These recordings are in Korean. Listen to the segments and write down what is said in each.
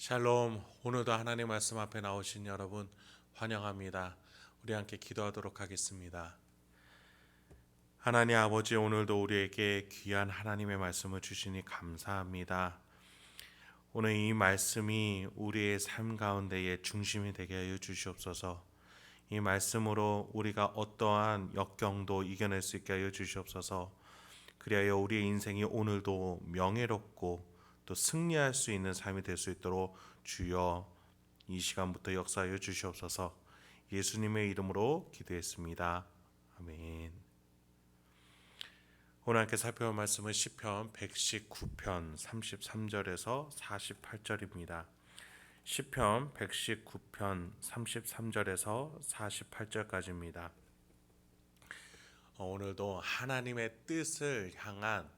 샬롬. 오늘도 하나님 말씀 앞에 나오신 여러분 환영합니다. 우리 함께 기도하도록 하겠습니다. 하나님 아버지, 오늘도 우리에게 귀한 하나님의 말씀을 주시니 감사합니다. 오늘 이 말씀이 우리의 삶 가운데의 중심이 되게 하여 주시옵소서. 이 말씀으로 우리가 어떠한 역경도 이겨낼 수 있게 하여 주시옵소서. 그리하여 우리의 인생이 오늘도 명예롭고 또 승리할 수 있는 삶이 될 수 있도록 주여 이 시간부터 역사하여 주시옵소서. 예수님의 이름으로 기도했습니다. 아멘. 오늘 함께 살펴볼 말씀은 시편 119편 33절에서 48절입니다. 시편 119편 33절에서 48절까지입니다. 오늘도 하나님의 뜻을 향한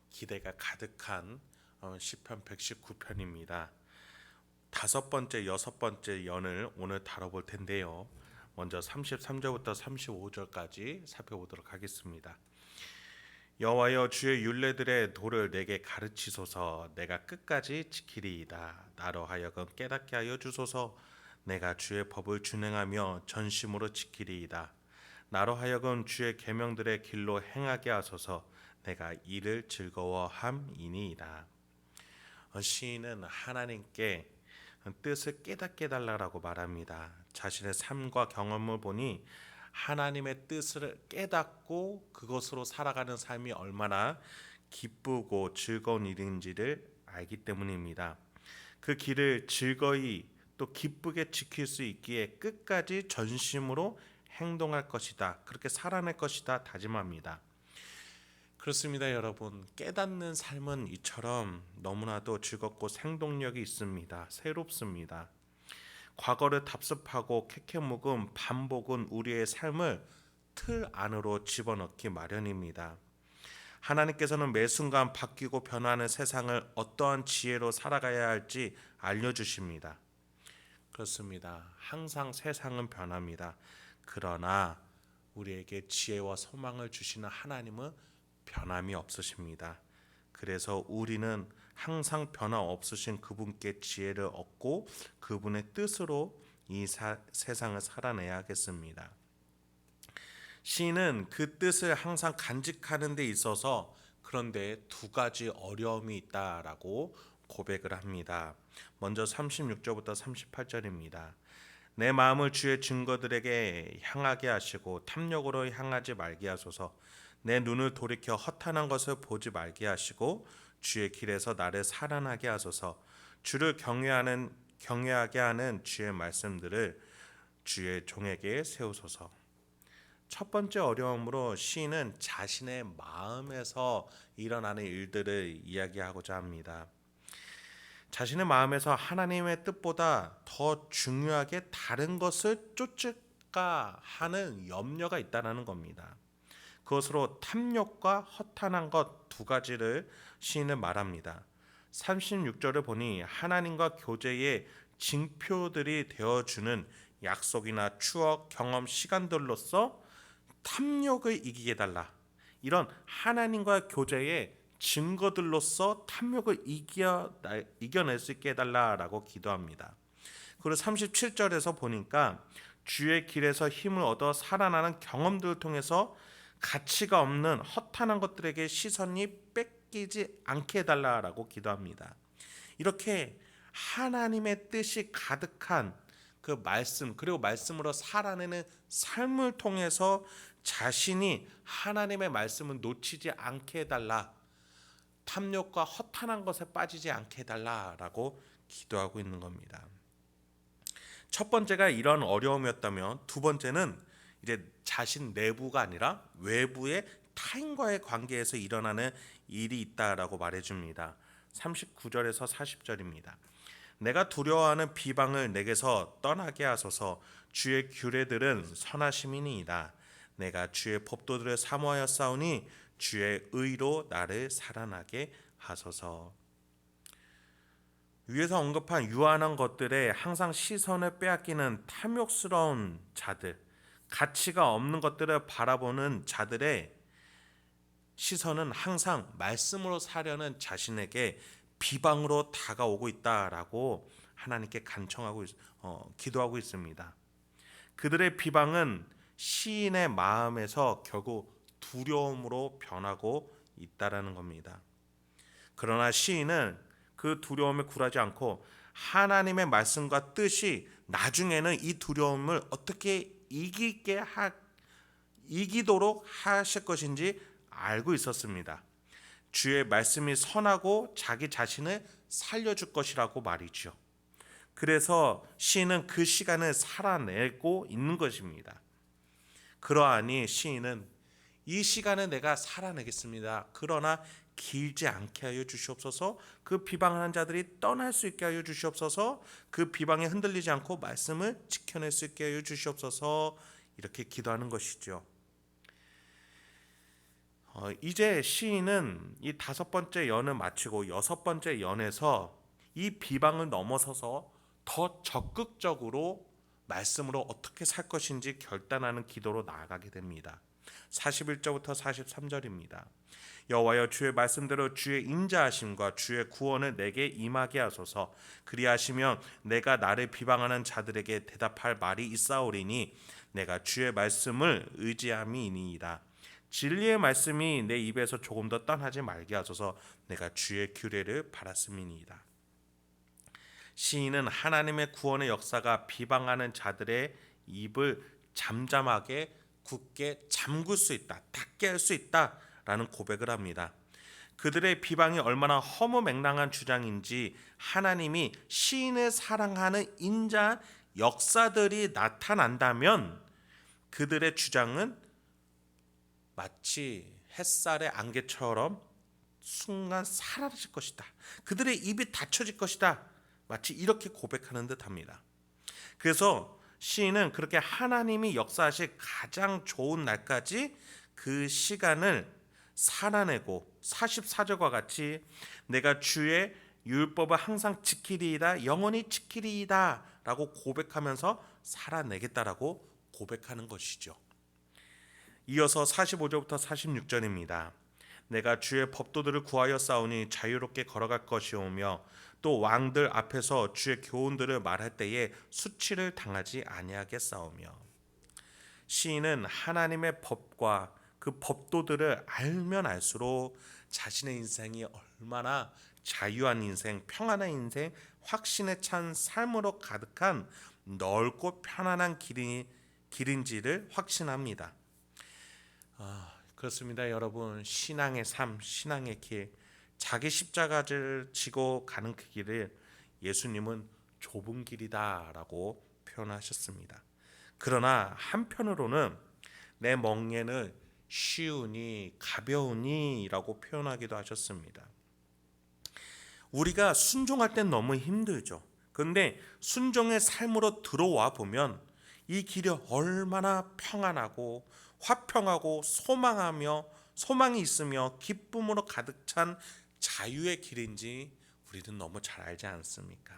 기대가 가득한 시편 119편입니다. 다섯 번째, 여섯 번째 연을 오늘 다뤄볼 텐데요. 먼저 33절부터 35절까지 살펴보도록 하겠습니다. 여호와여, 주의 율례들의 도를 내게 가르치소서. 내가 끝까지 지키리이다. 나로 하여금 깨닫게 하여 주소서. 내가 주의 법을 준행하며 전심으로 지키리이다. 나로 하여금 주의 계명들의 길로 행하게 하소서. 내가 이를 즐거워함이니이다. 시인은 하나님께 뜻을 깨닫게 해달라고 말합니다. 자신의 삶과 경험을 보니 하나님의 뜻을 깨닫고 그것으로 살아가는 삶이 얼마나 기쁘고 즐거운 일인지를 알기 때문입니다. 그 길을 즐거이 또 기쁘게 지킬 수 있기에 끝까지 전심으로 행동할 것이다, 그렇게 살아낼 것이다 다짐합니다. 그렇습니다, 여러분. 깨닫는 삶은 이처럼 너무나도 즐겁고 생동력이 있습니다. 새롭습니다. 과거를 답습하고 캐캐묵은 반복은 우리의 삶을 틀 안으로 집어넣기 마련입니다. 하나님께서는 매 순간 바뀌고 변화하는 세상을 어떠한 지혜로 살아가야 할지 알려주십니다. 그렇습니다. 항상 세상은 변합니다. 그러나 우리에게 지혜와 소망을 주시는 하나님은 변함이 없으십니다. 그래서 우리는 항상 변화 없으신 그분께 지혜를 얻고 그분의 뜻으로 이 세상을 살아내야 하겠습니다. 시인은 그 뜻을 항상 간직하는 데 있어서 그런데 두 가지 어려움이 있다라고 고백을 합니다. 먼저 36절부터 38절입니다. 내 마음을 주의 증거들에게 향하게 하시고 탐욕으로 향하지 말게 하소서. 내 눈을 돌이켜 허탄한 것을 보지 말게 하시고 주의 길에서 나를 살아나게 하소서. 주를 경외하게 하는 주의 말씀들을 주의 종에게 세우소서. 첫 번째 어려움으로 시인은 자신의 마음에서 일어나는 일들을 이야기하고자 합니다. 자신의 마음에서 하나님의 뜻보다 더 중요하게 다른 것을 쫓을까 하는 염려가 있다는 겁니다. 그것으로 탐욕과 허탄한 것 두 가지를 시인은 말합니다. 36절을 보니 하나님과 교제의 징표들이 되어주는 약속이나 추억, 경험, 시간들로서 탐욕을 이기게 해달라. 이런 하나님과 교제의 증거들로서 탐욕을 이겨낼 수 있게 해달라라고 기도합니다. 그리고 37절에서 보니까 주의 길에서 힘을 얻어 살아나는 경험들을 통해서 가치가 없는 허탄한 것들에게 시선이 뺏기지 않게 해달라라고 기도합니다. 이렇게 하나님의 뜻이 가득한 그 말씀, 그리고 말씀으로 살아내는 삶을 통해서 자신이 하나님의 말씀을 놓치지 않게 해달라, 탐욕과 허탄한 것에 빠지지 않게 해달라라고 기도하고 있는 겁니다. 첫 번째가 이런 어려움이었다면 두 번째는 이제 자신 내부가 아니라 외부의 타인과의 관계에서 일어나는 일이 있다라고 말해줍니다. 39절에서 40절입니다. 내가 두려워하는 비방을 내게서 떠나게 하소서. 주의 규례들은 선하심이니이다. 내가 주의 법도들을 사모하여 싸우니 주의 의로 나를 살아나게 하소서. 위에서 언급한 유한한 것들에 항상 시선을 빼앗기는 탐욕스러운 자들, 가치가 없는 것들을 바라보는 자들의 시선은 항상 말씀으로 사려는 자신에게 비방으로 다가오고 있다라고 하나님께 기도하고 있습니다. 그들의 비방은 시인의 마음에서 결국 두려움으로 변하고 있다라는 겁니다. 그러나 시인은 그 두려움에 굴하지 않고 하나님의 말씀과 뜻이 나중에는 이 두려움을 어떻게 이기도록 하실 것인지 알고 있었습니다. 주의 말씀이 선하고 자기 자신을 살려줄 것이라고 말이죠. 그래서 시인은 그 시간을 살아내고 있는 것입니다. 그러하니 시인은 이 시간을 내가 살아내겠습니다. 그러나 길지 않게 하여 주시옵소서. 그 비방하는 자들이 떠날 수 있게 하여 주시옵소서. 그 비방에 흔들리지 않고 말씀을 지켜낼 수 있게 하여 주시옵소서. 이렇게 기도하는 것이죠. 이제 시인은 이 5번째 연을 마치고 6번째 연에서 이 비방을 넘어서서 더 적극적으로 말씀으로 어떻게 살 것인지 결단하는 기도로 나아가게 됩니다. 41절부터 43절입니다. 여호와여, 주의 말씀대로 주의 인자하심과 주의 구원을 내게 임하게 하소서. 그리하시면 내가 나를 비방하는 자들에게 대답할 말이 있사오리니 내가 주의 말씀을 의지함이니이다. 진리의 말씀이 내 입에서 조금 더 떠나지 말게 하소서. 내가 주의 규례를 바랐음이니이다. 시인은 하나님의 구원의 역사가 비방하는 자들의 입을 잠잠하게 굳게 잠글 수 있다, 닫게 할 수 있다라는 고백을 합니다. 그들의 비방이 얼마나 허무맹랑한 주장인지 하나님이 시인을 사랑하는 인자 역사들이 나타난다면 그들의 주장은 마치 햇살의 안개처럼 순간 사라질 것이다. 그들의 입이 닫혀질 것이다. 마치 이렇게 고백하는 듯합니다. 그래서 시인은 그렇게 하나님이 역사하실 가장 좋은 날까지 그 시간을 살아내고 44절과 같이 내가 주의 율법을 항상 지키리이다, 영원히 지키리이다 라고 고백하면서 살아내겠다라고 고백하는 것이죠. 이어서 45절부터 46절입니다. 내가 주의 법도들을 구하여 싸우니 자유롭게 걸어갈 것이오며 또 왕들 앞에서 주의 교훈들을 말할 때에 수치를 당하지 아니하겠사오며. 시인은 하나님의 법과 그 법도들을 알면 알수록 자신의 인생이 얼마나 자유한 인생, 평안한 인생, 확신에 찬 삶으로 가득한 넓고 편안한 길인지를 확신합니다. 그렇습니다, 여러분. 신앙의 삶, 신앙의 길, 자기 십자가를 지고 가는 그 길을 예수님은 좁은 길이다라고 표현하셨습니다. 그러나 한편으로는 내 멍에는 쉬우니 가벼우니라고 표현하기도 하셨습니다. 우리가 순종할 땐 너무 힘들죠. 그런데 순종의 삶으로 들어와 보면 이 길이 얼마나 평안하고 화평하고 소망이 있으며 기쁨으로 가득 찬 자유의 길인지 우리는 너무 잘 알지 않습니까?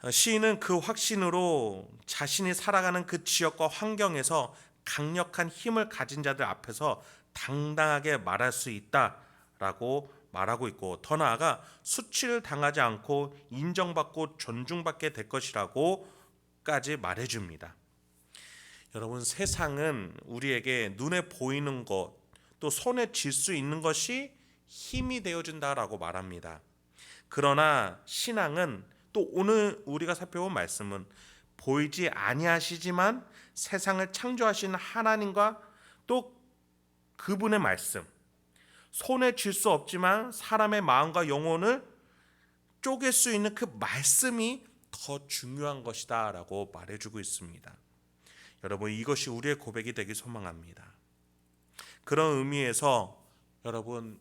시인은 그 확신으로 자신이 살아가는 그 지역과 환경에서 강력한 힘을 가진 자들 앞에서 당당하게 말할 수 있다라고 말하고 있고, 더 나아가 수치를 당하지 않고 인정받고 존중받게 될 것이라고까지 말해줍니다. 여러분, 세상은 우리에게 눈에 보이는 것, 또 손에 쥘 수 있는 것이 힘이 되어준다라고 말합니다. 그러나 신앙은 또 오늘 우리가 살펴본 말씀은 보이지 아니하시지만 세상을 창조하신 하나님과 또 그분의 말씀, 손에 쥘 수 없지만 사람의 마음과 영혼을 쪼갤 수 있는 그 말씀이 더 중요한 것이다 라고 말해주고 있습니다. 여러분, 이것이 우리의 고백이 되길 소망합니다. 그런 의미에서 여러분,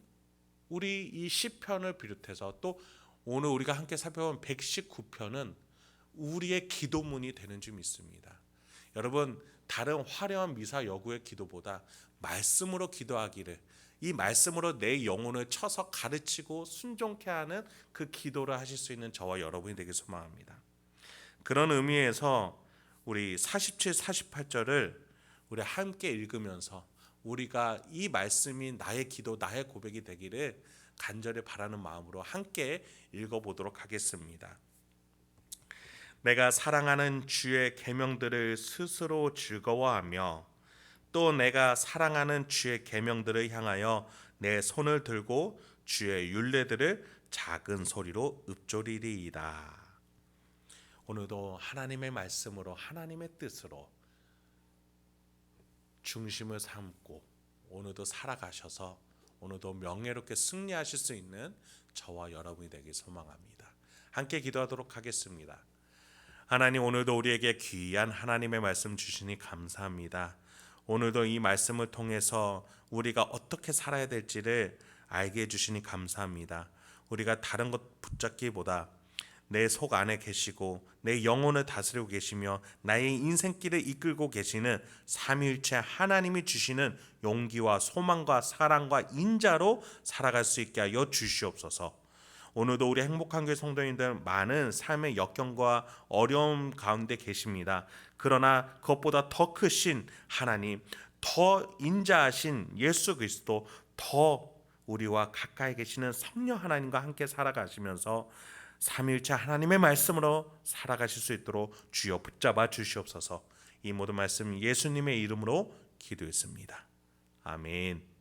우리 이 시편을 비롯해서 또 오늘 우리가 함께 살펴본 119편은 우리의 기도문이 되는 줄 믿습니다. 여러분, 다른 화려한 미사 여구의 기도보다 말씀으로 기도하기를, 이 말씀으로 내 영혼을 쳐서 가르치고 순종케 하는 그 기도를 하실 수 있는 저와 여러분이 되길 소망합니다. 그런 의미에서 우리 47, 48절을 우리 함께 읽으면서 우리가 이 말씀이 나의 기도, 나의 고백이 되기를 간절히 바라는 마음으로 함께 읽어보도록 하겠습니다. 내가 사랑하는 주의 계명들을 스스로 즐거워하며 또 내가 사랑하는 주의 계명들을 향하여 내 손을 들고 주의 율례들을 작은 소리로 읊조리리이다. 오늘도 하나님의 말씀으로 하나님의 뜻으로 중심을 삼고 오늘도 살아가셔서 오늘도 명예롭게 승리하실 수 있는 저와 여러분이 되길 소망합니다. 함께 기도하도록 하겠습니다. 하나님, 오늘도 우리에게 귀한 하나님의 말씀 주시니 감사합니다. 오늘도 이 말씀을 통해서 우리가 어떻게 살아야 될지를 알게 해주시니 감사합니다. 우리가 다른 것 붙잡기보다 내 속 안에 계시고 내 영혼을 다스리고 계시며 나의 인생길을 이끌고 계시는 삼위일체 하나님이 주시는 용기와 소망과 사랑과 인자로 살아갈 수 있게 하여 주시옵소서. 오늘도 우리 행복한 교회 성도님들 많은 삶의 역경과 어려움 가운데 계십니다. 그러나 그것보다 더 크신 하나님, 더 인자하신 예수 그리스도, 더 우리와 가까이 계시는 성령 하나님과 함께 살아가시면서 삼위일체 하나님의 말씀으로 살아가실 수 있도록 주여 붙잡아 주시옵소서. 이 모든 말씀 예수님의 이름으로 기도했습니다. 아멘.